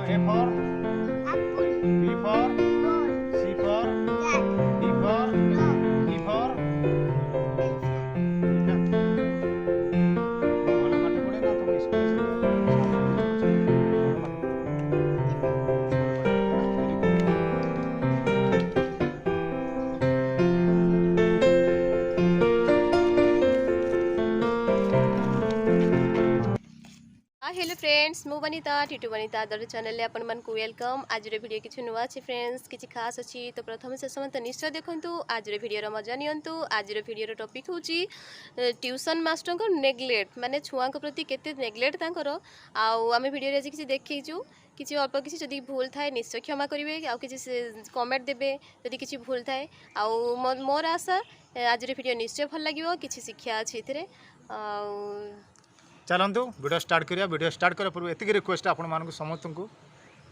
A for apple, B for ball, C for cat, D for dog, E for elephant. ମୁଁ ଭଲ ପାଠ ପଢ଼େ ନା ତମ ସ୍କୁଲରେ ସବୁ ସାର୍ ଟିଚର ଅଛନ୍ତି ଭଲ ପାଠ ପଢ଼େ ଭଲ ପାଠ ପଢ଼େ ହେଲା ଭେରି ଗୁଡ୍। हेलो फ्रेंड्स मु बनीता टीटू बनीता आदर चैनल अपन मन को वेलकम। आज वीडियो किसी नुआ अच्छी फ्रेंड्स किसी खास अच्छी तो प्रथम से समस्त निश्चय देखंतु आज वीडियो मजा नियंतु। आज वीडियो टॉपिक होची ट्यूशन मास्टर को नेग्लेक्ट माने छुआ को प्रति केते नेग्लेक्ट तांकर आउ आमे वीडियो रे आज किसी देखैछु किसी अल्प किसी जदि भूल थाए निश्चय क्षमा करेंगे आउ किसी कमेंट देबे जदि किसी भूल थाए आउ मोर आशा आज वीडियो निश्चय भल लगिवो किसी शिक्षा अछि इथिरे आउ चलतु वीडियो स्टार्ट करिया। वीडियो स्टार्ट करा पूर्व एतिक रिक्वेस्ट आपण मानक समस्त को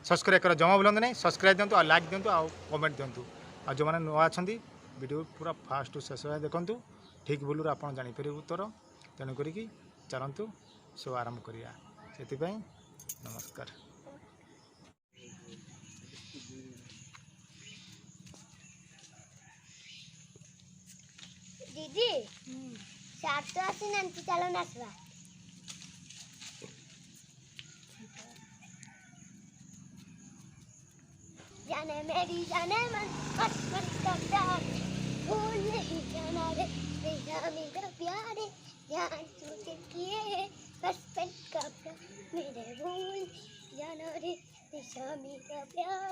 सब्सक्राइब कर जमा बुलांत नहीं सब्सक्राइब दिंतु आ लाइक दिंतु आ कमेंट दिंतु आ जो मैंने नुआ अच्छा वीडियो पूरा फास्ट टू शेष देखु ठीक भूल आप जापर उत्तर तेणुक चलतु सब आरंभ करिया से नमस्कार। दीदी सात तो आसी नांती चलो नाचवा। जाने मेरी जाने मन बचपन का प्यार भूल नहीं जाना रे मेरा मेरा प्यार है जान छूटे किए बचपन का प्यार मेरे भूल जाना रे मेरा मेरा प्यार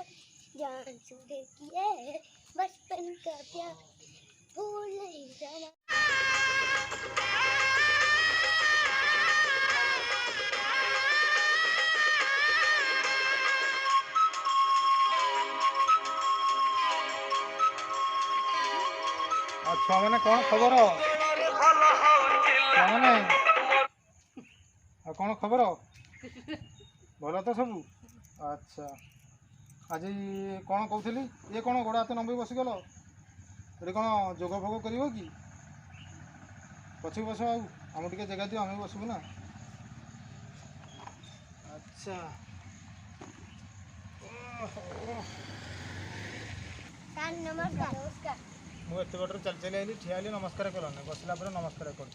जान छूटे किए बचपन का प्यार भूल नहीं जाना। छुआ मैंने कौन खबर मैंने कौन खबर भल तो सब अच्छा आज कौन कहली ये कौन गोड़ हाथ नंबर बसीगल ये कौन जोग भोग कर कि पछक बस आम टे जगह दिव आम बसबू ना। अच्छा नमस्कार मुझे बटर चल चली आई ठिया नमस्कार कलनि बसला नमस्कार कर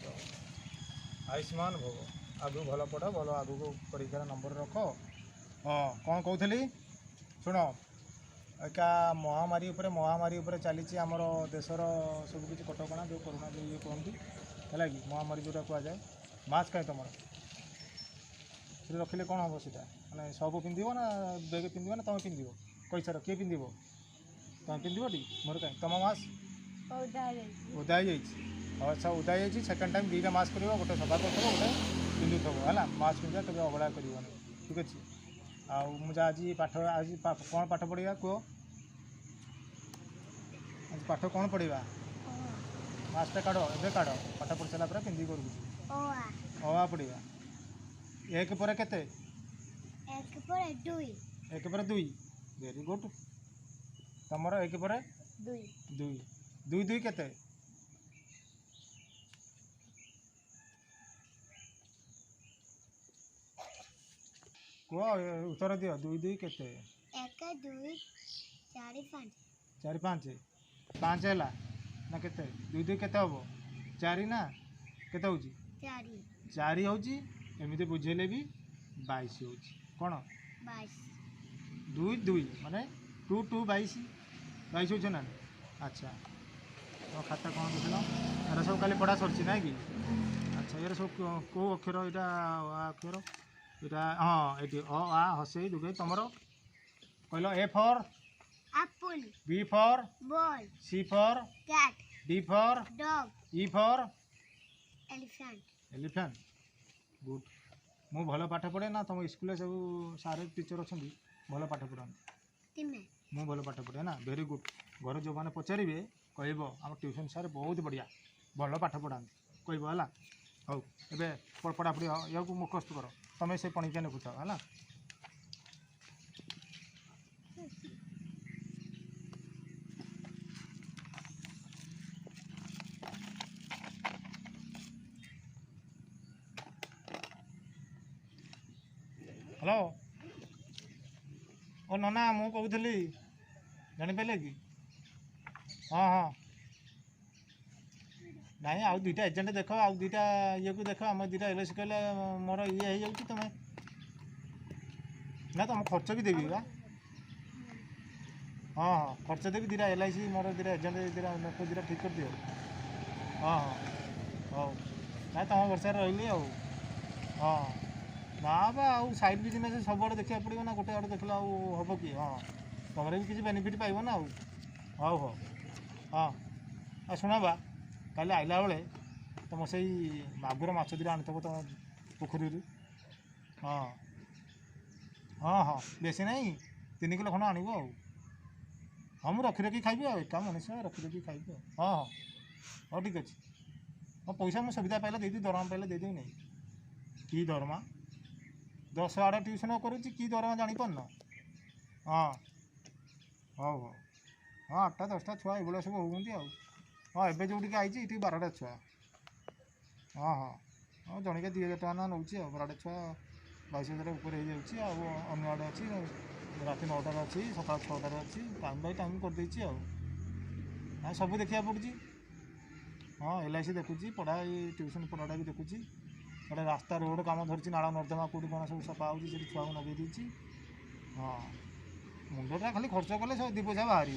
आयुष्मान भोग आगु भल पढ़ भल आगु को परीक्षार नंबर रख। हाँ कौन कहली शुण एका महामारी उपरे चली आमर देशर सबकि कटकणा जो कोरोना जो ये कहती है कि महामारी जोटा कहुए मास्क कहीं तुम रखिले कौन हम सीटा मैंने सब पिंध ना बेग पिंध ना तुम पिंध कैसार किए पिंध तुम पिंध टी मोर कहीं तुम मास्क उदा अच्छा उदा सेकेंड टाइम दुईटा मास्क कर गोटे सफा कर गोटे पिंधुव है मास्क पिंधा कभी अवहेला कर ठीक अच्छे। आज आज कौन पाठ पढ़ा कह आज पाठ कौन पढ़ा मास्कटा काढ़ ए काढ़ पाठ पढ़ी सारा पिंधि कर अ पढ़ा एक पर केते एक पर दुई वेरी गुड तुमर एक पर दुई दुई दुई केते कह उत्तर दियो दुई दुई केते एक दुई चारि पाँच चारि पाँच पाँच है ना केते दुई दुई केते हम चारि ना केते हो चारि चारि होमती बुझेले भी 22 हो कौन 22 दुई दुई माने टू टू 22 22 हो ना। अच्छा तो खाता कौन देख यार सब खाली पढ़ा सर ना कि अच्छा यार सब कौ अक्षर यहाँ अक्षर यहाँ हाँ ये आ हसे दुगे तुम कहल A for apple B for ball C for cat D for dog E for elephant elephant good मु भल पाठ पढ़े ना तुम स्कूल सब सारे टीचर अच्छा भल पाठ पढ़ाते तिमे मु भल पाठ पढ़े ना वेरी गुड घर जो मैंने पचारे कह आम ट्यूशन सार बहुत बढ़िया भल पाठ पढ़ाते कह है हौ ए पढ़ापढ़ी या मुखस्त कर तुम से पणिका लिखुथ है। हेलो ओ नना मु कहूली जापारे कि हाँ हाँ नाई आउ दुईटा एजेंट देख आउ दुईटा ये को देख आम दुईटा एल कले मोर ये हो तुम्हें ना तुम खर्च भी देवी बा हाँ हाँ खर्च देवी दुईटा LIC मोर दुईटा एजेंट दुईटा लोक दुईटा ठीक कर दियो हाँ हाँ हौ ना तुम वर्षा रही हाँ ना बा आउ साइड बिजनेस सब आड़े देखा पड़ो ना गोटे आड़े देखला हम कि हाँ तुम भी किसी बेनिफिट पाइब ना आउ हौ हौ हाँ आ शुण बा काली आइला बेले तुम से मागुर माछ दुटा आनी तुम पोखरी हाँ हाँ हाँ बेसी ना 3 किलो खंड आनब हाँ मुझे रखी रखी खाइबी एका मनीष रखी रखी खाइबी हाँ हाँ हाँ ठीक अच्छे हाँ पैसा मुझे सुविधा पाइले देदी दरमा पाइले देदेवी नहीं कि दरमा 10 आड़े ट्यूशन करुच्ची कि दरमा जापार हाँ हौ हौ हाँ 8टा 10टा छुआ ये सब होती हाँ एवं जो आई 12टा छुआ हाँ हाँ हाँ जनिका 2000 टका ना नौ 12टा छुआ 22,000 ऊपर हो जाऊँगी अन्न आड़े अच्छी रात 9टार अच्छी सका 6टार अच्छी टाइम बाय टाइम करदे हाँ सब देखा पड़ी हाँ LIC देखुची पढ़ा ट्यूशन पढ़ाटा भी देखुची गोटे रास्ता रोड कम धरती नाला नर्दमा कौटी कौन सब सफा होती छुआ को लगे दी हाँ मुंडटा खाली खर्च कले सब 2 पैसा बाहर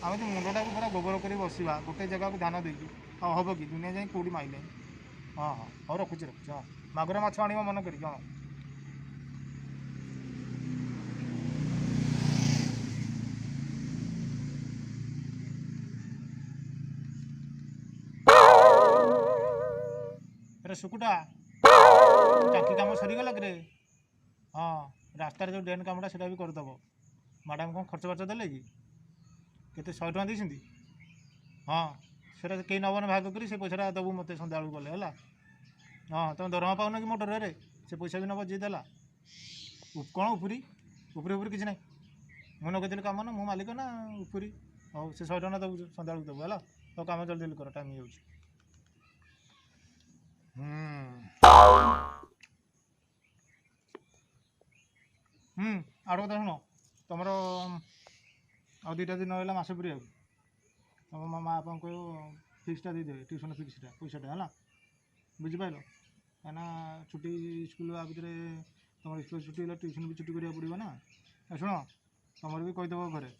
आम जो मुंडटा को पूरा गोबर कर बसवा गोटे जगह को ध्यान देकी हाँ हम कि दुनिया जाए कौटी माइले हाँ हाँ हाँ रखुची रखुची हाँ मागुर माछ आण मन करी हाँ सुकुटा टांकी कम सरीगला कि हाँ रास्तार जो ड्रेन कमटा से भी करदेव मैडम कौन खर्च वर्च देले कि केते 100 टका देती हाँ से कई नबन भाग करी से पैसा दबू मत सन्ध्या गले है हाँ तुम दरमा पाऊन कि मोटर रे से पैसा भी नब जी देला कौन उपरी उपरी उपरी किसी ना मुझे नगेदी कम ना मो मालिक ना उपरी हाँ से 100 टका दबू सन्ध्या देबू है तो कम जल्दी जल्दी कर टाइम हो आड़ कथा शुण तुम आ 2टा दिन रहा मस पूरी तुम माँ बापा को फिक्सटा देदे ट्यूशन फिक्सटा पैसाटा है बुझिपाल कहीं छुट्टी स्कूल आ भितर तुम स्कूल छुट्टी है ट्यूशन भी छुट्टी करा पड़ो ना शुण तुम भी कहीदेव घरे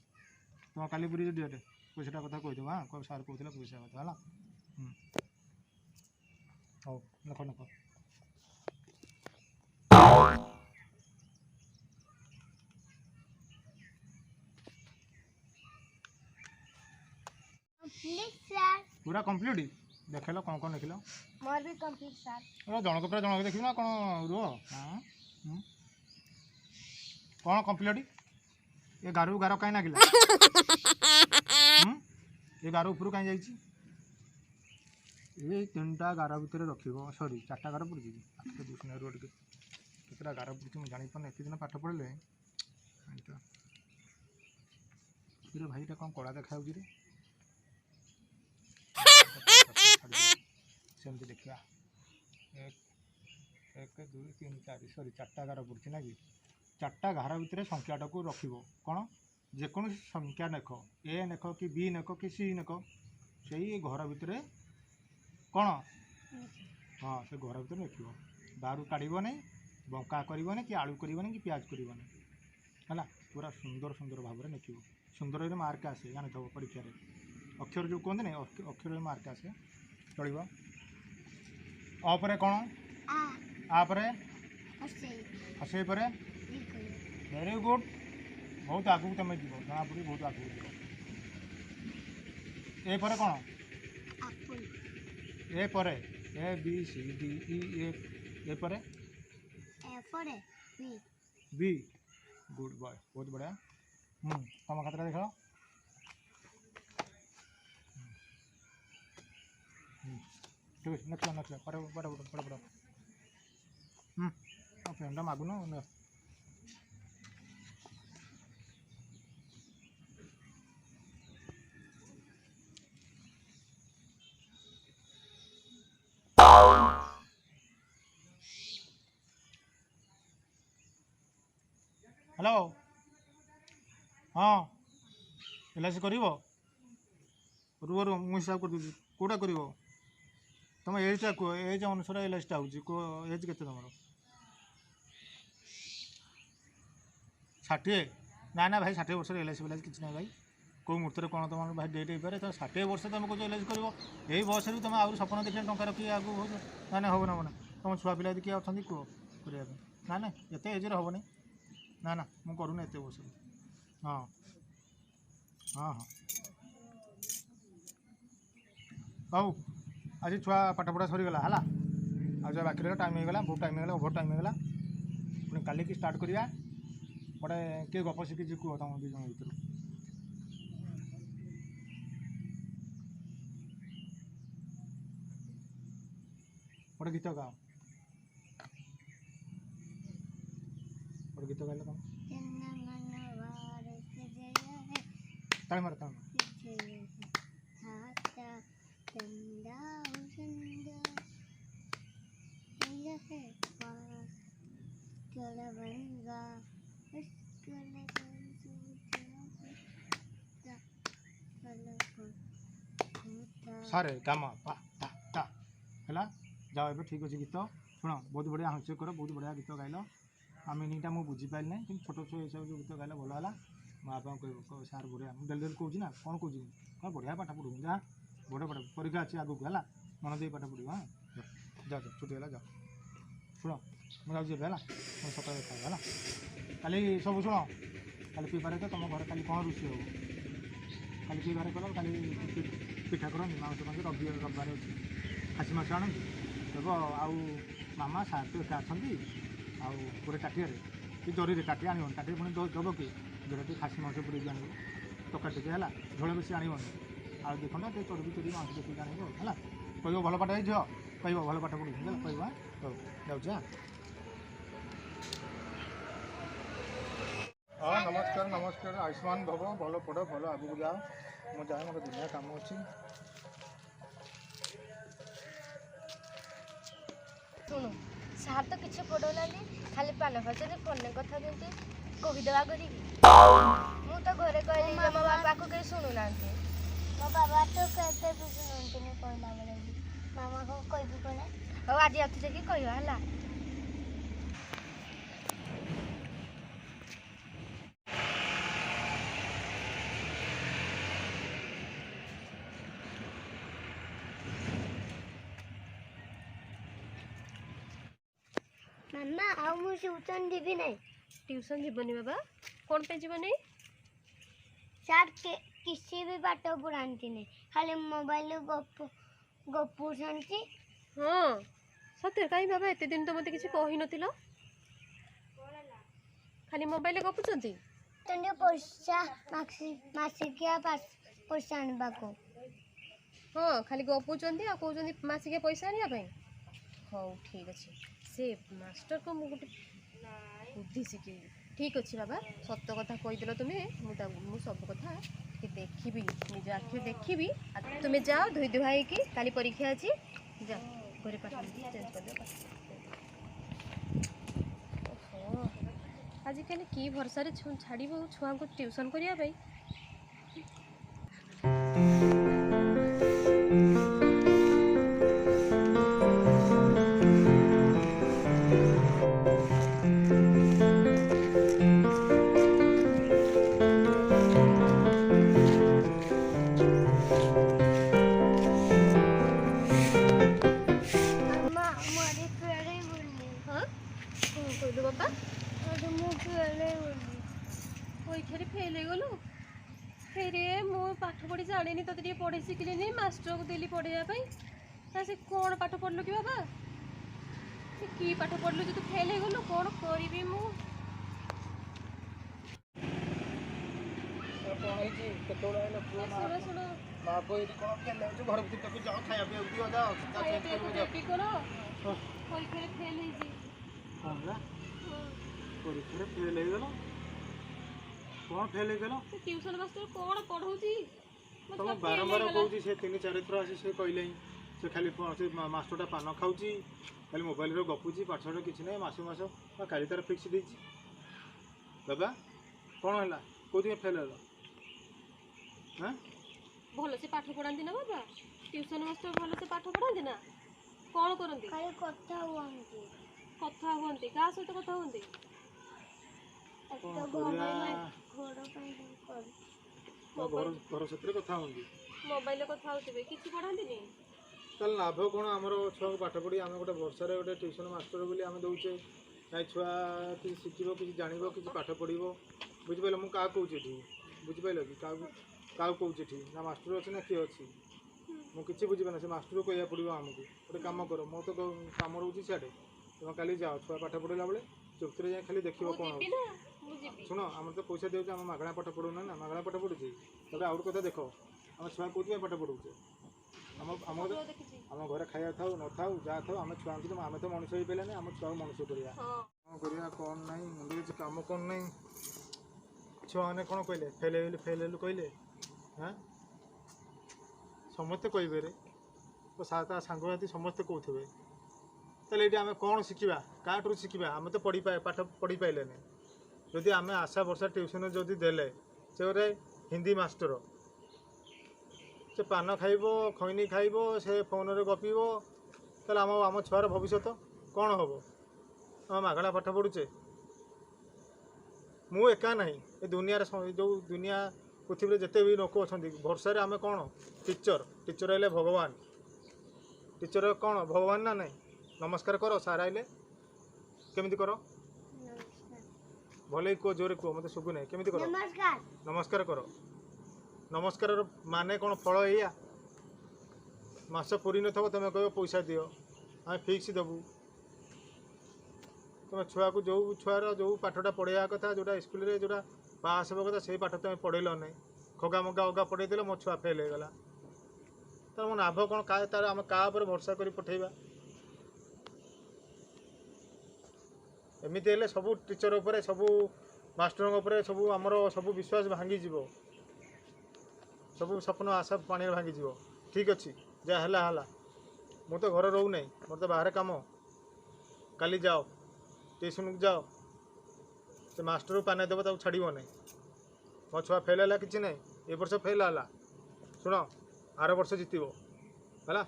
तुम काली पूरी डेट पैसाटा कथा कहीदेव हाँ कह सार कहते पैसा कथा है हौ नख नख कंप्लीट सर पूरा कंप्लीट देखेल कौन लिखल मोर भी कंप्लीट सर जनक पूरा जनक देखी ना कौन रुह हाँ कौन कंप्लीट ये गारू गार कहीं नागिला ये गार उपरू कहीं जाइए ये 3टा गार भितर रख सरी 4टा गार पड़ी दूसरा रोड के केतटा गार पड़ी मुझे जापार एत दिन पाठ पढ़ले भाईटा कौन कड़ा देखा रे सेमती देखा 1 2 3 4 सरी 4टा गार पड़ी ना कि 4टा गार भितर संख्याटा को रख कौन जेको संख्या नेख ए नेख कि बी नेख कि सी नेख से घर भितर कौन हाँ से घर भर रख बाहर काढ़ बंका कर कि आलू कर कि प्याज कर है पूरा सुंदर सुंदर भाव में लिख सुंदर मार्क आसे जानी परीक्षा अक्षर जो कहते ना अक्षर मार्क आसे चलो अपर कौन आपरे हसे पर वेरी गुड बहुत आगू तुम जीव जना पड़ी बहुत आगू जीव ए पर कौन ए पर A B C D E ए पर बी गुड बॉय बहुत बढ़िया तुम खातर देख ठीक है नेक्स्ट नेक्स्ट बड़ा बड़ा बड़ा बड़ा फ्रेंडा मागुन हेलो हाँ LIC करिवो रुह रुह मु हिसाब कर दूँ कोटा करिवो तुम एजटा कह एज अनुसार LIC टा होची को एज केते तुमर 60 ना ना भाई 60 वर्ष LIC LIC किछ ना भाई कौ मुहूर्त कौन तुम भाई डेट हो पारे तो 60 वर्ष तुम कौन LIC कर यही बयस तुम आगे सपन देखिए टंका रखी आगे हो ना ना हम ना तुम छुआ पिला किए अच्छा कह करने ना ना एत एज्रे हेनी ना ना मुझे करूनी एत वर्ष हाँ हाँ हाँ हौ आज छुआ पाठपढ़ा सरीगला है आज बाकी रहा टाइम होगा बहुत टाइम होगा ओभर टाइम होगा पुणी काली की स्टार्ट करिया गोटे किए गप शिखी कह तुम दुई जन भर गोटे गीत गाओ गोटे गीत गाइल तुम ताली मार ताली सारे गामा पा ता ता है जाओ ए ठीक अच्छे गीत शुण बहुत बढ़िया हंस कर बहुत बढ़िया गीत गाइल आम मीनिंगटा मुझे बुझीपारि ना कि छोट छुआ हिसाब जो गीत गाइल भल है मो बापा कह सार बढ़िया मुझे डेली कौच ना कौन कौच कौन बढ़िया पाठ पढ़ू जहाँ बड़े बड़े परीक्षा अच्छी आगे है मन दे पाठ पढ़ हाँ जा जा छुट्टी है जा शुण मुझे है मैं सकाल देखा है काली सब शुण काली पीबार तो तुम घर काली कौन रुषि हो काली पीबार कल काली पिठा करनी मांस मांस रविवार अच्छी खासी मास आनंदी देव आउ मामा सार तो एका अच्छा आउ गोटे टाटिया कि जरी टाटी आन टाटी पुणी दब कि जोटा खासी मांस पूरी आन तक टे है झोल बेसी आन आउ देखना तो चर्बी चर्बी मांस देखिए आन है कह भल पाठ झील कह भल पाठ पढ़ू कह जाऊँ हाँ नमस्कार नमस्कार आयुष्मान भव भल पढ़ भल आगू जाओ मुझे जाए मोटे दुनिया कम अच्छी शुणु सार तो किसी पढ़ौना खाली पान खाते फोन कथा केमती कहीदेवा करी मु तो घरे कहली मो बापा को कहीं शुणुना मो बाबा तो कहते भी शुणुनी कहला बेले मामा को कहबी कौन आज आते कि कहवा है मामा आउ मु ट्यूशन जीवी नहीं ट्यूशन जीवनी बाबा कौन पे जीवनी सार किसी भी पाठ पढ़ाती नहीं खाली मोबाइल गपुंट हाँ सत्य कहीं बाबा एत दिन तो मत किसी कही नथिल खाली मोबाइल गपुचंती पैसा मासिकिया पैसा आनवा को हाँ खाली गपुचंती आ कहउचंती मासिकिया पैसा आनिया पई हौ ठीक अच्छे से मास्टर को मु गोटे बुद्धि शिखे ठीक अच्छे बाबा सत्य कथा कहीदेल तुम्हें मु सब कथा देखी निज आखि देखी तुम्हें जाओ धोई धुआई कि काली परीक्षा अच्छी जाओ घरे पाठ चेंज कर दे आजिकल कि भरसा छाड़ छुआ को ट्यूशन करने बाबा परीक्षा फेल हो गलु फेर मु पाठ पढ़ी जानी तो पढ़े शिखिली मास्टर को देली पढ़ाई से कौन पाठ पढ़लु कि बाबा से कि पाठ पढ़लु जो तू फेल हो गलु कौन करी मु परीक्षा फेल हो कौन फेल हो ट्यूशन मास्टर कौन पढ़ाउची तुम बारंबार कहूँ से 3-4 थर आसी से कहले से खाली से मास्टरटा पान खाऊँगी खाली मोबाइल गपुची पाठशाठ किसी ना मस काली तार फिक्स देती बाबा कौन है କୋଉଥିପାଇଁ ଫେଲ୍ ହେଲ? ହାଁ ଭଲସେ ପାଠ ପଢ଼ାନ୍ତି ନା ବାବା? ଟ୍ୟୁସନ୍ ମାଷ୍ଟର ଭଲସେ ପାଠ ପଢ଼ାନ୍ତି ନା? କ'ଣ କରନ୍ତି? ଖାଲି କଥା ହୁଅନ୍ତି। କଥା ହୁଅନ୍ତି? କାହା ସହିତ କଥା ହୁଅନ୍ତି? କ'ଣ କରିବା? ଘର ପାଇଁ ଘର ସେଥିରେ କଥା ହୁଅନ୍ତି। ମୋବାଇଲରେ କଥା ହେଉଥିବେ, କିଛି ପଢ଼ାନ୍ତିନି? ତାହେଲେ ଲାଭ କ'ଣ? ଆମର ଛୁଆକୁ ପାଠ ପଢ଼ି ଆମେ ଗୋଟେ ବର୍ଷରେ ଗୋଟେ ଟ୍ୟୁସନ୍ ମାଷ୍ଟର ବୋଲି ଆମେ ଦେଉଛେ, ନାଇଁ ଛୁଆ କିଛି ଶିଖିବ, କିଛି ଜାଣିବ, କିଛି ପାଠ ପଢ଼ିବ। ବୁଝିପାରିଲ? ମୁଁ କାହାକୁ କହୁଛି ଏଠି? ବୁଝିପାରିଲ କି? କାହାକୁ କହୁଛି ଏଠି? ନା ମାଷ୍ଟର ଅଛି ନା କିଏ ଅଛି? ମୁଁ କିଛି ବୁଝିପାରୁନି। ସେ ମାଷ୍ଟରକୁ କହିବାକୁ ପଡ଼ିବ ଆମକୁ। ଗୋଟେ କାମ କର, ମୋର ତ କାମ ରହୁଛି ସିଆଡ଼େ, ତୁମେ କାଲି ଯାଅ ଛୁଆ ପାଠ ପଢ଼ିଲା ବେଳେ ଚୁପ୍ତିରେ ଯାଇ ଖାଲି ଦେଖିବ କ'ଣ ହେଉଛି। ଶୁଣ, ଆମର ତ ପଇସା ଦେଉଛି, ଆମେ ମାଗଣା ପାଠ ପଢ଼ୁନା ନା, ମାଗଣା ପାଠ ପଢ଼ୁଛି। ତାପରେ ଆଉ ଗୋଟେ କଥା ଦେଖ, ଆମେ ଛୁଆ କେଉଁଥିପାଇଁ ପାଠ ପଢ଼ୁଛେ? ଆମ ଘରେ ଖାଇବା ଥାଉ ନଥାଉ ଯାହା ଥାଉ, ଆମେ ଛୁଆଙ୍କୁ ତ ଆମେ ତ ମଣିଷ ହେଇପାରିଲାନି, ଆମ ଛୁଆକୁ ମଣିଷ କରିବା। କ'ଣ କରିବା କ'ଣ ନାହିଁ, ମୁଣ୍ଡରେ କିଛି କାମ କ'ଣ ନାହିଁ। ଛୁଆମାନେ କ'ଣ କହିଲେ? ଫେଲ୍ ହେଲୁ କହିଲେ? ହାଁ ସମସ୍ତେ କହିବେ ରେ, ତ ତା ସାଙ୍ଗସାଥି ସମସ୍ତେ କହୁଥିବେ। ତାହେଲେ ଏଇଠି ଆମେ କ'ଣ ଶିଖିବା? କାହାଠାରୁ ଶିଖିବା? ଆମେ ତ ପାଠ ପଢ଼ି ପାଇଲେନି। ଯଦି ଆମେ ଆଶା ବର୍ଷା ଟ୍ୟୁସନ୍ ଯଦି ଦେଲେ, ସେ ଗୋଟେ ହିନ୍ଦୀ ମାଷ୍ଟର, ସେ ପାନ ଖାଇବ, ଖଇନି ଖାଇବ, ସେ ଫୋନ୍ରେ ଗପିବ, ତାହେଲେ ଆମ ଛୁଆର ଭବିଷ୍ୟତ କ'ଣ ହେବ? ଆମେ ମାଗଣା ପାଠ ପଢ଼ୁଛେ। ମୁଁ ଏକା ନାହିଁ, ଏ ଦୁନିଆରେ ଯେଉଁ ଦୁନିଆ ପୃଥିବୀରେ ଯେତେ ବି ଲୋକ ଅଛନ୍ତି, ଭରସାରେ ଆମେ କ'ଣ? ଟିଚର ହେଲେ ଭଗବାନ। ଟିଚର କ'ଣ ଭଗବାନ ନା ନାହିଁ? ନମସ୍କାର କର, ସାର୍ ଆଇଲେ କେମିତି କର? ଭଲକି କୁହ, ଜୋରେ କୁହ, ମୋତେ ଶୁଭୁ ନାହିଁ। କେମିତି କର? ନମସ୍କାର କର। ନମସ୍କାରର ମାନେ କ'ଣ? ଫଳ ଏଇଆ? ମାସ ପୁରି ନଥିବ ତୁମେ କହିବ ପଇସା ଦିଅ, ଆମେ ଫିକ୍ସ ଦେବୁ। ତୁମେ ଛୁଆକୁ ଛୁଆର ଯେଉଁ ପାଠଟା ପଢ଼େଇବା କଥା, ଯେଉଁଟା ସ୍କୁଲରେ ଯେଉଁଟା ପାସ୍ ହେବା କଥା, ସେଇ ପାଠ ତୁମେ ପଢ଼େଇଲ ନାହିଁ। ଖଗା ମଗା ଅଗା ପଢ଼େଇ ଦେଲେ ମୋ ଛୁଆ ଫେଲ୍ ହେଇଗଲା। ତାର ମୋ ଲାଭ କ'ଣ? ତାର ଆମେ କାହା ଉପରେ ଭରସା କରି ପଠେଇବା? ଏମିତି ହେଲେ ସବୁ ଟିଚର ଉପରେ, ସବୁ ମାଷ୍ଟରଙ୍କ ଉପରେ, ସବୁ ଆମର ସବୁ ବିଶ୍ୱାସ ଭାଙ୍ଗିଯିବ। ସବୁ ସ୍ୱପ୍ନ ଆଶା ପାଣିରେ ଭାଙ୍ଗିଯିବ। ଠିକ୍ ଅଛି, ଯାହା ହେଲା। ମୁଁ ତ ଘରେ ରହୁନାହିଁ, ମୋର ତ ବାହାରେ କାମ। କାଲି ଯାଅ ଟ୍ୟୁସନ୍କୁ ଯାଅ, ସେ ମାଷ୍ଟରକୁ ପାନେ ଦେବ, ତାକୁ ଛାଡ଼ିବ ନାହିଁ। ମୋ ଛୁଆ ଫେଲ୍ ହେଲା କିଛି ନାହିଁ, ଏ ବର୍ଷ ଫେଲ୍ ହେଲା, ଶୁଣ ଆର ବର୍ଷ ଜିତିବ ହେଲା।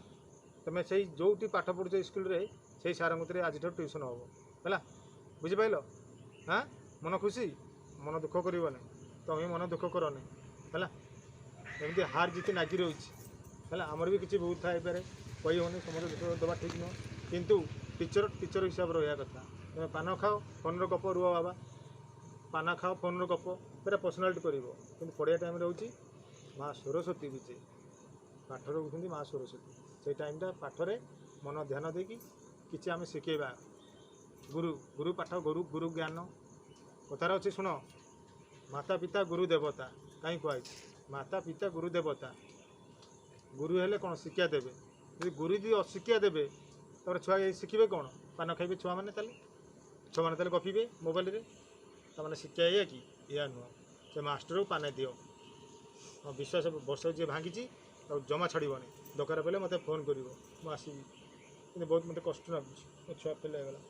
ତୁମେ ସେଇ ଯେଉଁଠି ପାଠ ପଢ଼ୁଛ ସ୍କୁଲରେ, ସେଇ ସାର୍ଙ୍କ କତିରେ ଆଜିଠାରୁ ଟ୍ୟୁସନ୍ ହେବ ହେଲା। ବୁଝିପାରିଲ? ହାଁ ମନ ଖୁସି, ମନ ଦୁଃଖ କରିବନି। ତୁମେ ମନ ଦୁଃଖ କରନି ହେଲା। ଏମିତି ହାର ଜିତି ନାଗି ରହିଛି ହେଲା। ଆମର ବି କିଛି ଭୁଲ ଥାଇପାରେ, କହି ହେଉନି, ସମସ୍ତେ ଦୋଷ ଦେବା ଠିକ୍ ନୁହଁ। କିନ୍ତୁ ଟିଚର ହିସାବରେ ରହିବା କଥା। ତୁମେ ପାନ ଖାଅ, ଫୋନ୍ର ଗପ, ରୁହ ବାବା, ପାନ ଖାଅ, ଫୋନ୍ର ଗପ, ପୁରା ପର୍ସନାଲିଟି କରିବ। କିନ୍ତୁ ପଢ଼ିବା ଟାଇମ୍ରେ ହେଉଛି ମା ସରସ୍ୱତୀ ବିଜେ, ପାଠରେ ହେଉଛନ୍ତି ମା ସରସ୍ୱତୀ। ସେଇ ଟାଇମ୍ଟା ପାଠରେ ମନ ଧ୍ୟାନ ଦେଇକି କିଛି ଆମେ ଶିଖେଇବା। ଗୁରୁ ପାଠ, ଗୁରୁ ଜ୍ଞାନ କଥାରେ ଅଛି, ଶୁଣ, ମାତା ପିତା ଗୁରୁ ଦେବତା। କାହିଁ କୁହାଯାଇଛି? ମାତା ପିତା ଗୁରୁ ଦେବତା। ଗୁରୁ ହେଲେ କ'ଣ? ଶିକ୍ଷା ଦେବେ। ଯଦି ଗୁରୁ ଯଦି ଅଶିକ୍ଷା ଦେବେ, ତାପରେ ଛୁଆ ଶିଖିବେ କ'ଣ? ପାନ ଖାଇବେ ଛୁଆମାନେ, ଛୁଆମାନେ ତାହେଲେ ଗପିବେ ମୋବାଇଲରେ। ତାମାନେ ଶିକ୍ଷା ଏଇଆ କି? ଏଇଆ ନୁହଁ। ସେ ମାଷ୍ଟରକୁ ପାନେ ଦିଅ। ମୋ ବିଶ୍ୱାସ ବର୍ଷ ଯିଏ ଭାଙ୍ଗିଛି, ତାକୁ ଜମା ଛାଡ଼ିବନି। ଦରକାର ପଡ଼ିଲେ ମୋତେ ଫୋନ୍ କରିବ, ମୁଁ ଆସିବି। କିନ୍ତୁ ବହୁତ ମୋତେ କଷ୍ଟ ଲାଗୁଛି, ମୋ ଛୁଆ ଫେଲ୍ ହେଇଗଲା।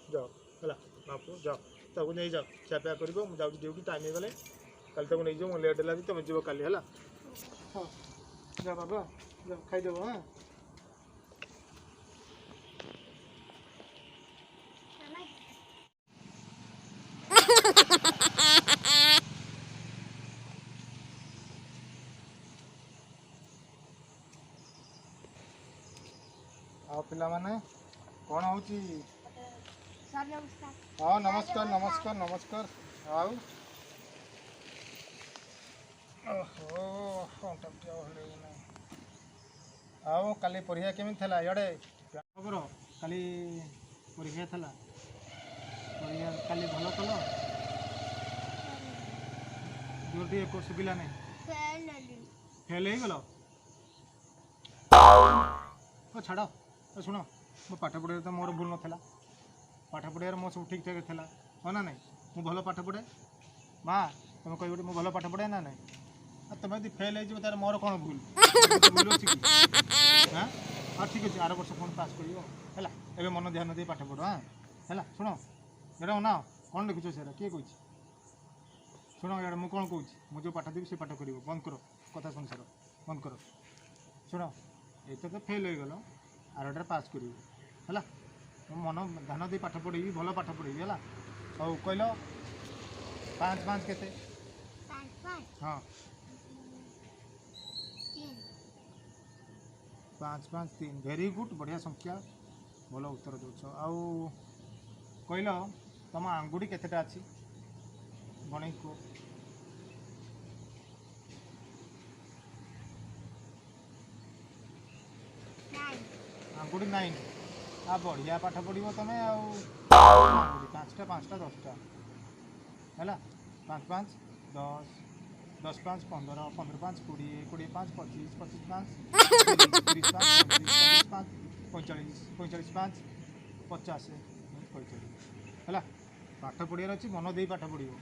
ଯାଅ ହେଲା, ବାପୁ ଯାଅ, ତାକୁ ନେଇଯାଅ, ଖିଆପିଆ କରିବ। ମୁଁ ଯାଉଛି ଡ୍ୟୁଟି, ଟାଇମ୍ ହେଇଗଲେ। କାଲି ତାକୁ ନେଇଯିବ, ମୁଁ ଲେଟ୍ ହେଲା ବି ତୁମେ ଯିବ କାଲି ହେଲା। ହଁ ଯା ବାବା, ଯାଅ ଖାଇଦେବ। ହଁ ଆଉ ପିଲାମାନେ କ'ଣ ହେଉଛି? ହଁ ନମସ୍କାର। ଆଉ ଓହୋ, ଅଣ୍ଟା ପିଠି ଆଉ ହଲେଇବ ନାହିଁ। ଆଉ କାଲି ପରୀକ୍ଷା କେମିତି ଥିଲା? ଇଆଡ଼େ ଖବର, କାଲି ପରୀକ୍ଷା ଥିଲା, ପରୀକ୍ଷା କାଲି ଭଲ କଲ? ଜୋର ଟିକେ ଶୁଭିଲା ନାହିଁ। ଫେଲ୍ ହେଇଗଲ? ହଉ ଛାଡ଼। ଶୁଣ, ମୋ ପାଠ ପଢ଼ିବାରେ ତ ମୋର ଭୁଲ ନଥିଲା। ପାଠ ପଢ଼ିବାରେ ମୋ ସବୁ ଠିକ୍ ଠାକ୍ ଥିଲା, ହଁ ନା ନାହିଁ? ମୁଁ ଭଲ ପାଠ ପଢ଼େ। ମା ତୁମେ କହିବ ମୁଁ ଭଲ ପାଠ ପଢ଼େ ନା ନାହିଁ? ଆଉ ତୁମେ ଯଦି ଫେଲ୍ ହେଇଯିବ, ତାହେଲେ ମୋର କ'ଣ ଭୁଲ? ଭୁଲ ଅଛି କି? ହାଁ ହଁ ଠିକ୍ ଅଛି, ଆର ବର୍ଷ ପୁଣି ପାସ୍ କରିବ ହେଲା। ଏବେ ମନ ଧ୍ୟାନ ଦେଇ ପାଠ ପଢ଼। ହଁ ହେଲା। ଶୁଣ, ଏଇଟା ନା କ'ଣ ଲେଖୁଛ? ସେଇଟା କିଏ କହିଛି? ଶୁଣ ଇଆଡ଼େ ମୁଁ କ'ଣ କହୁଛି, ମୁଁ ଯେଉଁ ପାଠ ଦେବି ସେ ପାଠ କରିବ। ବନ୍ଦ କର, କଥା ଶୁଣି ସାର, ବନ୍ଦ କର। ଶୁଣ ଏଇଟା ତ ଫେଲ୍ ହେଇଗଲ, ଆରଟାରେ ପାସ୍ କରିବ ହେଲା। ମୁଁ ମନ ଧ୍ୟାନ ଦେଇ ପାଠ ପଢ଼େଇବି, ଭଲ ପାଠ ପଢ଼େଇବି ହେଲା। ହଉ କହିଲ 5 5 କେତେ? 5 5 ହଁ 3 5 5 3 ଭେରି ଗୁଡ୍, ବଢ଼ିଆ ସଂଖ୍ୟା, ଭଲ ଉତ୍ତର ଦେଉଛ। ଆଉ କହିଲ ତମ ଆଙ୍ଗୁଠି କେତେଟା ଅଛି ଗଣେଇ କୁହ। 9 ଆଙ୍ଗୁଠି 9। ବଢ଼ିଆ ପାଠ ପଢ଼ିବ ତମେ ଆଉ। ଆଙ୍ଗୁଠି 5ଟା 5ଟା 10ଟା ହେଲା। 5 5 10, 10 5 15, 15 5 20, 20 5 25, 25 5 30, 30 5 35, 35 5 45, 45 5 50, 45 ହେଲା। ପାଠ ପଢ଼ିବାର ଅଛି, ମନ ଦେଇ ପାଠ ପଢ଼ିବ।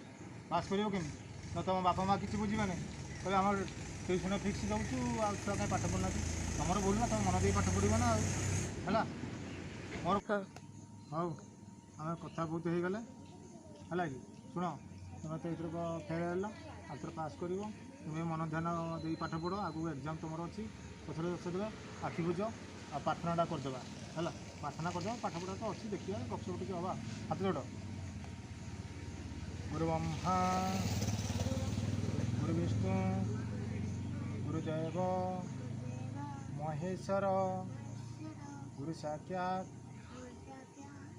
ପାସ୍ କରିବ କେମିତି? ତ ତୁମ ବାପା ମା କିଛି ବୁଝିବେନି, କହିବେ ଆମର ଟ୍ୟୁସନ୍ ଫିକ୍ସ ଦେଉଛୁ ଆଉ ଛୁଆ କାହିଁ ପାଠ ପଢ଼ୁନାହାନ୍ତି। ତୁମର ଭୁଲ ନା, ତୁମେ ମନ ଦେଇ ପାଠ ପଢ଼ିବ ନା ଆଉ ହେଲା। ମୋର ହଁ ହଉ ଆମେ କଥା ବହୁତ ହେଇଗଲେ ହେଲା କି। ଶୁଣ ତୁମେ ତ ଏଥର ଫେଲ୍ ହେଲ, ଆଉ ଥର ପାସ୍ କରିବ। ତୁମେ ମନ ଧ୍ୟାନ ଦେଇ ପାଠ ପଢ଼, ଆଗକୁ ଏକ୍ଜାମ୍ ତୁମର ଅଛି। ପଛରେ ଦୋଷ ଦେବେ, ଆଖି ବୁଝ ଆଉ ପ୍ରାର୍ଥନାଟା କରିଦେବା ହେଲା। ପ୍ରାର୍ଥନା କରିଦେବା, ପାଠ ପଢ଼ା ତ ଅଛି, ଦେଖିବା ଗପସପ ଟିକେ ହେବା। ହାତ ଯୋଡ଼। ଗୁରୁ ବ୍ରହ୍ମା ଗୁରୁ ବିଷ୍ଣୁ ଗୁରୁଦେବ ମହେଶ୍ୱର ଗୁରୁ ସାକ୍ଷାତ୍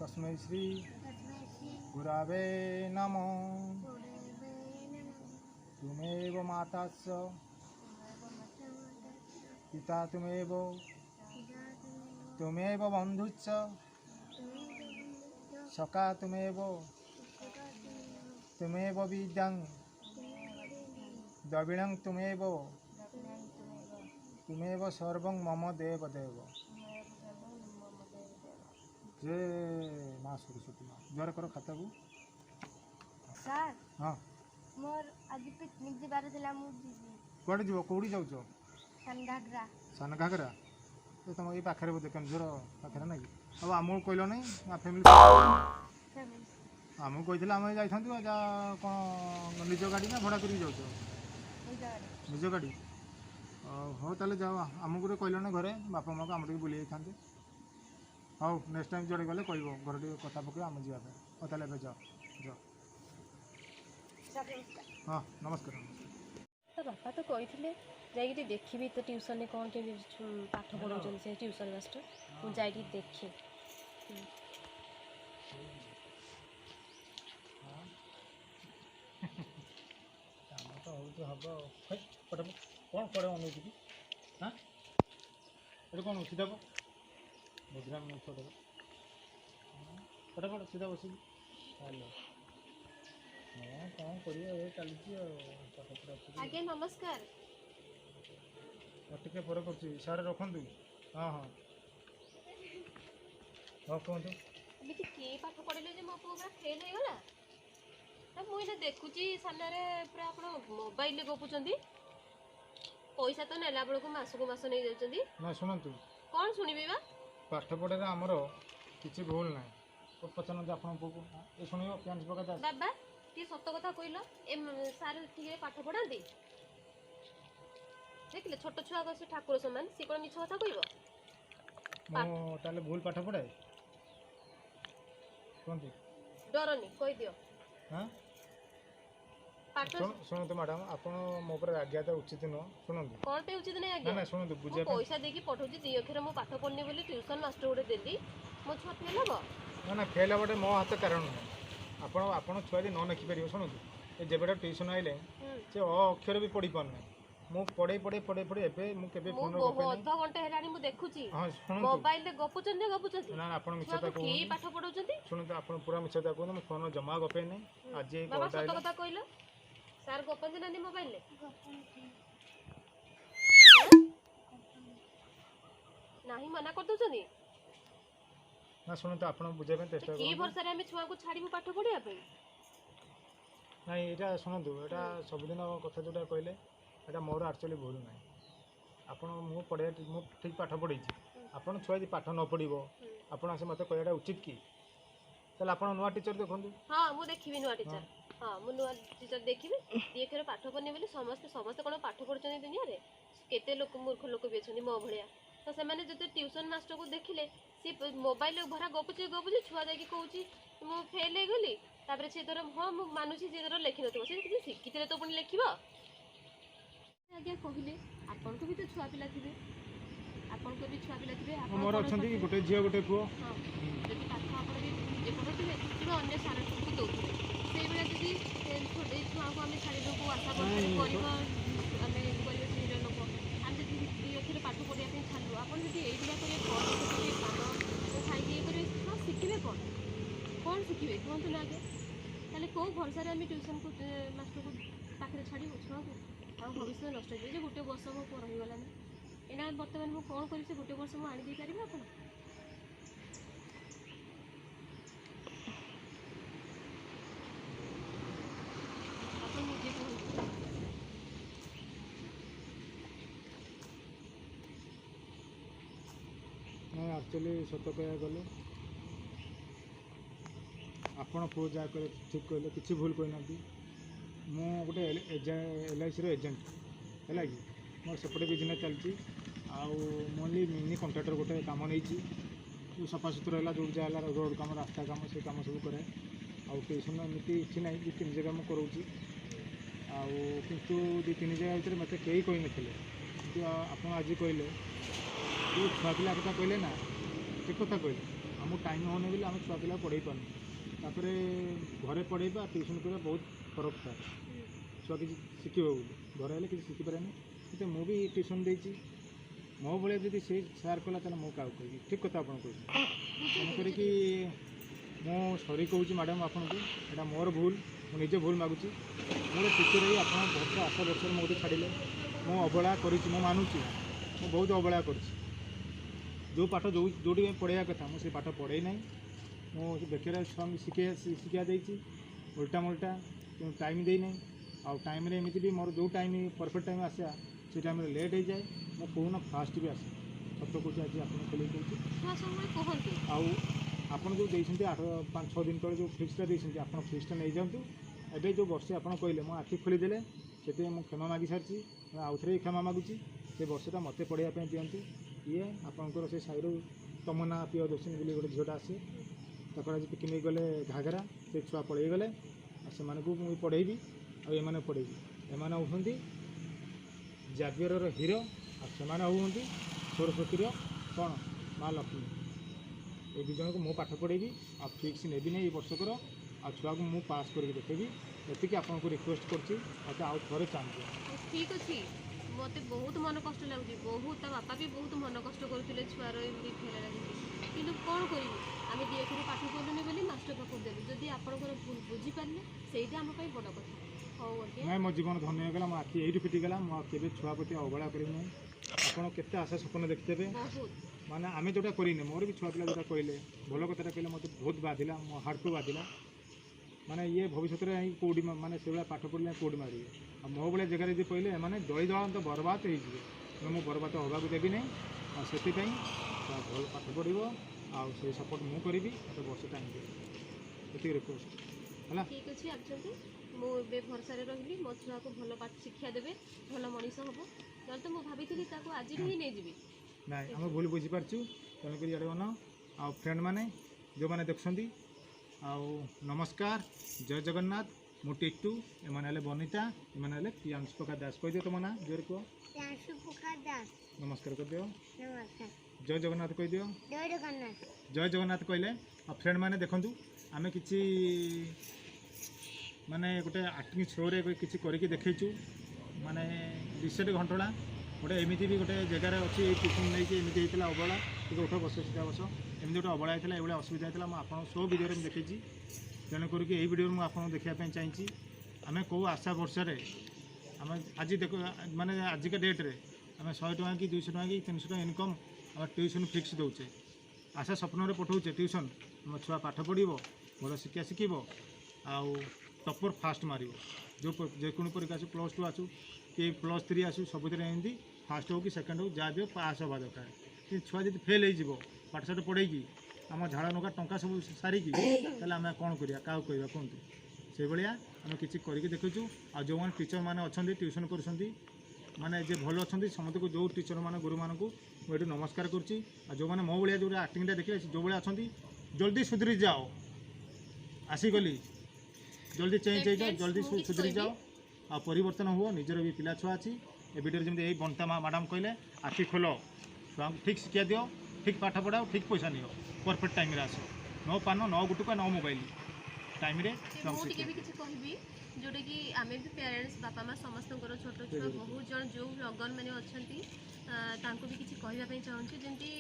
ତସ୍मै ଶ୍ରୀ ଗୁରାବେ ନମଃ। ତୁମେବ ମାତାସ୍ୟ ପିତା ତୁମେବ ତୁମେବ ବନ୍ଧୁଶ୍ଚ ସଖା ତୁମେବ ତୁମେବ ବିଦ୍ୟାଂ ଦ୍ରବିଣଂ ତୁମେବ ତୁମେବ ସର୍ବଂ ମମ ଦେବ ଦେବ। ଜୟ ମା ସରସ୍ୱତୀ ମା। ଜୁହାର କର ଖାତାକୁ। ସାର୍ ହଁ ମୋର ଆଜି ପିକନିକ୍ ଯିବାର ଥିଲା, ମୁଁ ଯିବି। କୁଆଡ଼େ ଯିବ, କେଉଁଠି ଯାଉଛ? ସାନଘାଗରା। ସାନ ଘାଗରା ଏ ତୁମ ଏଇ ପାଖରେ ବୋଧେ, କେନ୍ଦୁଝର ପାଖରେ ନାଇଁ କି? ଆଉ ଆମକୁ କହିଲ ନାହିଁ, ଫ୍ୟାମିଲି ଆମକୁ କହିଥିଲେ ଆମେ ଯାଇଥାନ୍ତୁ। ଆଉ ଯା କ'ଣ ନିଜ ଗାଡ଼ି ନା ଭଡ଼ା କରିକି ଯାଉଛ? ନିଜ ଗାଡ଼ି। ହଉ ତାହେଲେ ଯାଅ, ଆମକୁ ଗୋଟେ କହିଲ ନା ଘରେ, ବାପା ମାଆକୁ ଆମେ ଟିକେ ବୁଲି ଯାଇଥାନ୍ତେ। ହଉ ନେକ୍ସଟ୍ ଟାଇମ୍ ଯୁଆଡ଼େ ଗଲେ କହିବ, ଘରେ ଟିକେ କଥା ପକେଇବ, ଆମେ ଯିବା ପାଇଁ। ହଉ ତାହେଲେ ଏବେ ଯାଅ ଯାଅ। ହଁ ନମସ୍କାର। ତା ବାପା ତ କହିଥିଲେ ଯାଇକି ଟିକେ ଦେଖିବି ତ ଟ୍ୟୁସନରେ କ'ଣ କେମିତି ପାଠ ପଢ଼ାଉଛନ୍ତି ସେ ଟ୍ୟୁସନ୍ ମାଷ୍ଟର। ମୁଁ ଯାଇକି ଦେଖେ। କାମ ତ ହେଉଛି ହେବ ଆଉ। କ'ଣ କୁଆଡ଼େ ଅନଉଛି କି? ହାଁ ଏଠି କ'ଣ ସିଧା ବୁଝିଲା ମୁଁ ଛୋଟ ଫଟାଫଟ ସିଧା ବସିକି ହ୍ୟାଲୋ। ହଁ କ'ଣ କରିବା, ଏ ଚାଲିଛି ଆଉ ପାଠ ପଢ଼ା। ଆଜ୍ଞା ନମସ୍କାର। ଟିକେ ପରେ କରୁଛି, ସାର୍ ରଖନ୍ତୁ। ହଁ ହଁ ହଁ କୁହନ୍ତୁ। ଏମିତି କିଏ ପାଠ ପଢ଼ିଲେ ଯେ ମୋ ପୁଅ ପୁରା ଫେଲ୍ ହେଇଗଲା? ନା ମୁଁ ଏଇଟା ଦେଖୁଛି ସାମ୍ନାରେ ପୁରା ଆପଣ ମୋବାଇଲରେ ଗପୁଛନ୍ତି। ପଇସା ତ ନେଲା ବେଳକୁ ମାସକୁ ମାସ ନେଇଯାଉଛନ୍ତି। ନା ଶୁଣନ୍ତୁ, କ'ଣ ଶୁଣିବି ବା? ପାଠ ପଢ଼ାରେ ଆମର କିଛି ଭୁଲ ନାହିଁ। ପଚାରନ୍ତୁ ଆପଣଙ୍କ ପୁଅକୁ, ଏ ଶୁଣିବ ପ୍ୟାଣ୍ଟ ପକା। ବାବା ଟିକେ ସତ କଥା କହିଲ, ଏ ସାର୍ ଠିକରେ ପାଠ ପଢ଼ାନ୍ତି? ଦେଖିଲେ ଛୋଟ ଛୁଆ ସେ ଠାକୁର ସମାନ, ସେ କ'ଣ ମିଛ କଥା କହିବ? ମୁଁ ତାହେଲେ ଭୁଲ ପାଠ ପଢ଼ାଏ? କୁହନ୍ତୁ। ଡରନି କହିଦିଅ। ହଁ ପାଠ ଶୁଣନ୍ତୁ ମ୍ୟାଡ଼ାମ୍, ଆପଣ ମୋ ଉପରେ ରାଗିବା ଉଚିତ ନୁହଁ। ଶୁଣନ୍ତୁ କ'ଣ ପାଇଁ ଉଚିତ ନାହିଁ ନା ଆଜ୍ଞା? ଶୁଣନ୍ତୁ, ମୁଁ ବୁଝିବା ପଇସା ଦେଇକି ପଠଉଛି 2 ଅକ୍ଷର ମୁଁ ପାଠ ପଢ଼ୁନି ବୋଲି ଟ୍ୟୁସନ୍ ମାଷ୍ଟର ଗୋଟେ ଦେଲି, ମୋ ଛୁଆ ଫେଲ୍ ହେବ? ନା ଫେଲ୍ ହେବାଟେ ମୋ ହାତ କାରଣ ନୁହେଁ। ଆପଣ ଛୁଆ ଯଦି ନ ଲେଖିପାରିବ, ଶୁଣନ୍ତୁ ଏ ଯେବେଟା ଟ୍ୟୁସନ୍ ଆଇଲେ ସେ ଅକ୍ଷର ବି ପଢ଼ି ପାରୁନାହିଁ। ମୁଁ ପଢ଼େଇ ଏବେ ମୁଁ କେବେ ମୁଁ ଫୋନ୍ରେ ଗପେ ନାହିଁ। ଅଧଘଣ୍ଟେ ହେଲାଣି ମୁଁ ଦେଖୁଛି ହଁ ଶୁଣନ୍ତୁ, ମୋବାଇଲରେ ଗପୁଛନ୍ତି। ନା ଆପଣ ମିଛ କଥା ଛୁଆକୁ କି କୁହନ୍ତୁ। ପାଠ ପଢ଼ଉଛନ୍ତି? ଶୁଣନ୍ତୁ, ଆପଣ ପୁରା ମିଛ କଥା କୁହନ୍ତୁ। ମୁଁ ଫୋନ୍ରେ ଜମା ଗପେ ନାହିଁ। ଆଜି ଏଇ ବାବା କଲ୍ଟା ସତ ଆଇଲା। କଥା କହିଲ, ସାର୍ ଗପନ୍ତି ନାନି ମୋବାଇଲରେ? ନାହିଁ ମନା କରିଦଉଛନ୍ତି? ନା ଶୁଣନ୍ତୁ, ଆପଣ ବୁଝିବା ପାଇଁ ଚେଷ୍ଟା କି କରନ୍ତୁ। ଭରସାରେ ଆମେ ଛୁଆଙ୍କୁ ଛାଡ଼ିବୁ ପାଠ ପଢ଼ିବା ପାଇଁ? ନାଇଁ ଏଇଟା ଶୁଣନ୍ତୁ, ଏଇଟା ସବୁଦିନ କଥା ଯେଉଁଟା କହିଲେ ଏଇଟା ମୋର ଆକ୍ଚୁଆଲି ଭୁଲ ନାହିଁ। ମୁଁ ଠିକ୍ ପାଠ ପଢ଼େଇଛି। ଆପଣ ଛୁଆ ଯଦି ପାଠ ନ ପଢ଼ିବ ଆପଣ ଆସି ମୋତେ କହିବାଟା ଉଚିତ କି? ତାହେଲେ ଆପଣ ନୂଆ ଟିଚର୍ ଦେଖନ୍ତୁ। ହଁ ମୁଁ ଦେଖିବି ନୂଆ ଟିଚର୍। हाँ मु नुआ टीचर देखिबे दी अक्षर पाठ पढ़नी बोली समस्ते समस्ते कौन पाठ पढ़ुଛନ୍ତି दुनिया रे केते लोक मूर्ख लोक भी अछंती मो भलिया तो सेमाने जते ट्यूशन मास्टर को देखिले सी मोबाइल भरा गपुचे गपुचे छुआ जाकी कहूची मु फेल हे गली तापर से धर हाँ मु मानुची जे धर लेखि नथिबो से किछि शिखितले तो पुणी लेखिबो आज्ञा कहले आपन को भी तो छुआ पिला थिबे आपन को भी छुआ पिला थिबे आपन मोर अछंती गोटे झियो गोटे पुओ हाँ जदि पाठ आपन भी जे पढ़ुथिबे कि अन्य सारा को दउथिबे सेई बेला जदि छोटे छुआ को आमे छाड़ी दबो आशा करबो आमे परिवेश लोक आम जदि अक्षर पाठ पढ़िया पे छाड़ू आपन जदि एई दिया करे पढ़ पान खाई दिए करे हाँ शिखिबे कौन शिखिबे कहतु ना आगे ताले को भरोसा आम ट्यूशन को मास्टर को पाखे छाड़ी छुआ को आ भविष्य नष्ट हो गोटे वर्ष मो रहीगलानी एना बर्तमान मु कौन करी से गोटे वर्ष मु आनी दे पारिबे आपन आपन निजे कहू मैं एक्चुअली सत कह गले आपण पुओ जहाँ कहे ठीक कहले किसी भूल कहना मु गोटे LIC एजेंट है कि मोर सेपटे बिजनेस चलती आनली मिनी कंट्राक्टर गोटे कम नहीं जो सफा सुतरा है जो जहाँ रोड कम रास्ता कम से कम सब कै ट्यूशन एमती किसी ना दु तीन जगह मुझे करोची किंतु दु तीन जगह भितर मत कई कही नथिले कि आप आज कहले जो छुआ पिला कथा कहले ना ठीक कथा कहले आम टाइम होने बोले आम छुआ पिला पढ़े पार्न तापर घरे पढ़ेबा ट्यूशन करवा बहुत फरक था छुआ किसी शिखे बोली घर हेल्ले किसी शिखिपारे तो मुझे ट्यूशन देती मो भाई जब से सार कला तो मुझे क्या कह ठीक कथा आप तेणुक मु सरी कहूँ मैडम आपन को यहाँ मोर भूल मुझे भूल मागुची मोर टीचर ही आप वर्ष 8 वर्ष मोदी छाड़े मु अवहेला कर मानुची मु बहुत अवहेला कर जो पाठ जो पढ़ाया कथा मुझे पाठ पढ़े ना मुझे बेकार छुआ शिक्षा देती उल्टा मुल्टा टाइम देना आउ टाइम एमती भी मोर जो टाइम परफेक्ट टाइम आसा से टाइम लेट हो जाए मो कौन फास्ट भी आसे सत कौच आज आप खोल आपड़ जो देते 8-5-6 दिन तक जो फिक्सटा देते आप फिक्सटा नहीं जातु एवं जो वर्षे आप कहले मो आखि खोलीदे से मुझे क्षमा मागि सारी आउ थे क्षमा मागुची से वर्षटा मत पढ़ाई दिंतु ये आपंकर से साइड तमन्ना प्रियदर्शनी बोली गोटे झीटा आसे तक आज पिक नहीं गले घाघरा से छुआ पढ़े गले से मुझे पढ़ेबी आने पढ़ेबी एम होती जावियर हीरो आने होती सरस्वती कौन माँ लक्ष्मी ये दुज को मु पाठ पढ़ेबी आ फिक्स नेबी नहीं वर्षकर आ छुआ को मुझे पास करके देखेबी ये आपको रिक्वेस्ट करते आउ थे चाहिए ठीक अच्छे मत बहुत मन कष्ट लगुच बहुत बापा भी बहुत मन कष्ट करुले छुआर एमती फेल लगे कि कौन करी आम दी अक्षर पाठ पढ़लुनि बोली मास्टर पाखु देलु जदि आपंकर भूल बुझीपारे से आम बड़ कथा हाँ नहीं मो जीवन धन्य होगा मो आखि यही फिटिगला मुझे छुआ प्रति अवहेला करी ना आपड़ केते आशा स्वप्न देखते माने आम जोटा करने मोर भी छुआ पिला जोटा कहले भल कथा कहले मत बहुत बाधिला मो हार्ट को बाधिला माने ये भविष्य में कौटी माने से पाठ पढ़ले कौटी मारे मो भाया जगह जी कहले मैंने दली दल तो बर्बाद हो मुझे बर्बाद हवा देवी नहीं से भल पाठ पढ़ो आउ से सपोर्ट मुझे करी तो वर्ष टाइम ये रिक्वेस्ट है ठीक अच्छे आसती मुझे भरसा रही मो छुआ को भल पाठ शिक्षा देवे भल मनीष हम ना तो मुझे भाई आज ही नहीं जी ना आम भूल बुझीपारचु तेणुक ये बना आ फ्रेंड मैंने जो मैंने देखुं आउ नमस्कार जय जगन्नाथ मु टिट्टू एम बनिता एम प्रियांशु प्रकाश दास कह दियो तुम ना जोर कह नमस्कार कर दियो जय जगन्नाथ कह दियो जय जगन्नाथ कहले आ फ्रेंड मैंने देखूँ आम कि माने गोटे आक्टिंग शो रे किसी करके देखु माने रिसेंट घंटा गोटे एमती भी गोटे जगार अच्छी ट्यूशन नहीं एमती होता अवहेला टी उठ बस सीधा बस एमती गोटे अवहेला होता है ये असुविधा होता है आप सो भिडियो में देखी तेणुक यही भिडियो मुझे आपको देखापी चाहिए आम कौ आशा वर्षा आम आज देख माने आजिका डेट्रे आम 100 टଙ୍କା कि 200 टଙ୍କା कि 300 टଙ୍କା इनकम आम ट्यूशन फिक्स दौचे आशा स्वप्न पठाऊे ट्यूशन आम छुआ पाठ पढ़ो भल शिक्षा शिखब आउ टपर फास्ट मार जो जेको परीक्षा आसू +2 आसू कि +3 आसू सब एमती फास्ट हो कि सेकेंड हो जहाँ भी हो पास हवा दरकार कि छुआ जब फेल हो पाठशाठ पढ़ेगी आम झाड़ नगा टंका सब सारिकी आम कौन करा क्या कहवा कहतु से भाया आम कि देखु आ जो मैंने टीचर मैंने अच्छा ट्यूशन कर माने जे भल अच्छा समस्त को जो टीचर मान गुरु मानक मुझे नमस्कार करुच्ची जो मैंने मो भाया जो आक्टिंगटा देखिए जो भाया अच्छा जल्दी सुधरी जाओ आसीगली जल्दी चेंज हो जाओ जल्दी सुधरी जाओ आ परिवर्तन हुआ निजर भी पिला छुआ अच्छी ए वीडियो जमी यही बंता मैडम कहले आखि खोल छुआ ठीक शिक्षा दियो ठीक पाठ पढ़ाओ ठीक पैसा नियो परफेक्ट टाइम आस नो पान नो गुटुका नो मोबाइल टाइम जोटा कि आम भी पेरेन्ट्स बापा माँ समस्त छोट छुआ बहुत जन जो लगन मैंने अच्छा भी किसी कहवाई चाहूँगी जमी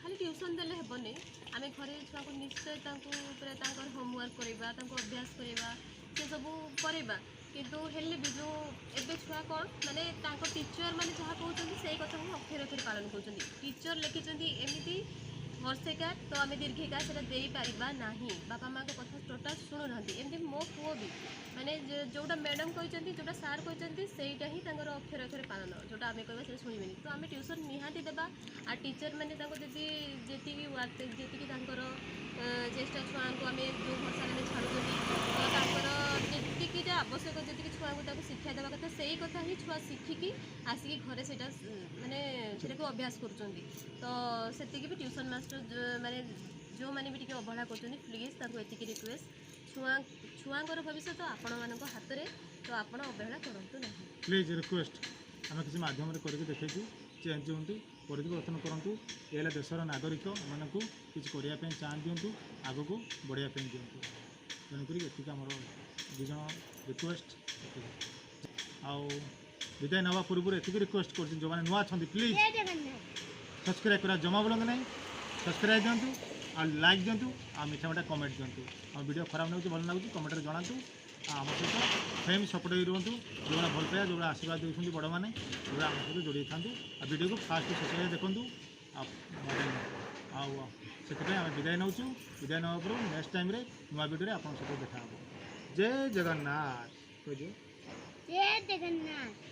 खाली ट्यूशन देले हेबनी आम घरे छुआ को निश्चय होमवर्क करवा अभ्यास करवा से सब करवा किंतु हेल्ले भी जो एबे छुआ कौन माने टीचर माने जहाँ कहते से कथा को अक्षर अक्षर पालन कर टीचर लिखिं एमती वर्षेकार तो आम दीर्घिकार से देपारा ना बापा माँ को कथा टोटाल शुणु ना एमती मो पुओ भी माने जोटा मैडम कहते जोटा सार कहते सेटा ही अक्षर अक्षर पालन जोटा आम कह शुणे तो आम ट्यूशन निहाती देवा आ टीचर मैंने जी चेष्टा छुआ को आम जो भाषा में छाड़ुं जी आवश्यक जी छुआ को शिक्षा देवा कथा से कथा ही छुआ शिखिकी आसिक घरे से माने अभ्यास कर तो से भी ट्यूशन मास्टर माने जो मैंने भी अवहेला कर प्लीज ये रिक्वेस्ट छुआर भविष्य तो आपण मान हाथ में तो आप अवहेला करूँ ना प्लीज रिक्वेस्ट आम किसी मध्यम करके देखी चेंज हूँ परिवर्तन करूँ ये देशर नागरिक मानक किसी करने चाह दिंतु आग को बढ़ाई दिंतु तेणुक ये आम दुज रिक्वेस्ट आउ विदाय नवा पूर्व ये रिक्वेस्ट कर जो मैंने नुआ अच्छा प्लीज सब्सक्राइब करा जमा बोलते ना सब्सक्राइब दिंतु आ लाइक दिंतु आ मीठा मीठा कमेंट दिंतु आम वीडियो खराब लगुच भल लगुच कमेंट जनातु आम सहित फेम सपोर्ट हो रुहतु जो भल पाया जो आशीर्वाद देते बड़ मैंने जो आम सहित जोड़ी था आ वीडियो को फास्ट शेष देखूँ से आम विदाय नौ विदाय ना पर नेक्स्ट टाइम नुआ वीडियो आप सहित देखा जय जगन्नाथ जय जगन्नाथ।